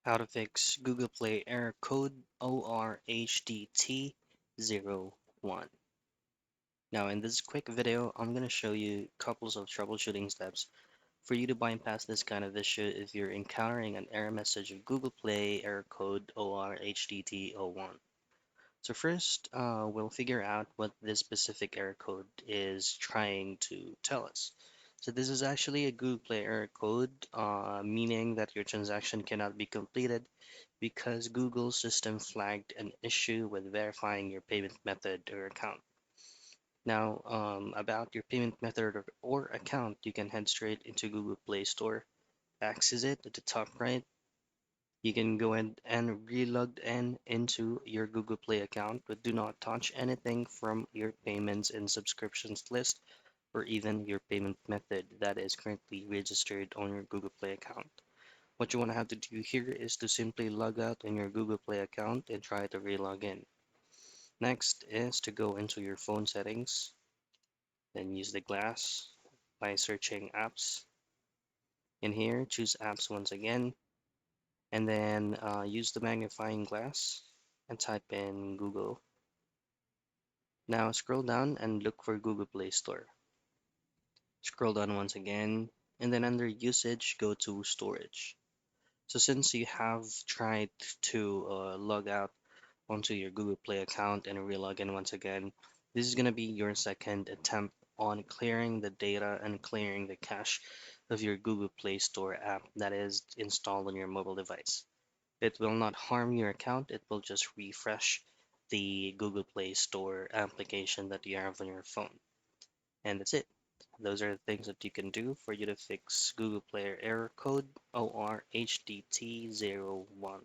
How to fix Google Play error code OR HDT 01. Now in this quick video, I'm going to show you couples of troubleshooting steps for you to bypass this kind of issue if you're encountering an error message of Google Play error code OR HDT 01. So first, we'll figure out what this specific error code is trying to tell us. So this is actually a Google Play error code, meaning that your transaction cannot be completed because Google's system flagged an issue with verifying your payment method or account. Now, about your payment method or account, you can head straight into Google Play Store, access it at the top right. You can go in and re-log in into your Google Play account, but do not touch anything from your payments and subscriptions list or even your payment method that is currently registered on your Google Play account. What you want to have to do here is to simply log out in your Google Play account and try to re-log in. Next is to go into your phone settings, then use the glass by searching apps. In here, choose apps once again, and then use the magnifying glass and type in Google. Now scroll down and look for Google Play Store. Scroll down once again, and then under usage, go to storage. So since you have tried to log out onto your Google Play account and re-log in once again, this is going to be your second attempt on clearing the data and clearing the cache of your Google Play Store app that is installed on your mobile device. It will not harm your account, it will just refresh the Google Play Store application that you have on your phone. And that's it. Those are the things that you can do for you to fix Google Play error code OR HDT 01.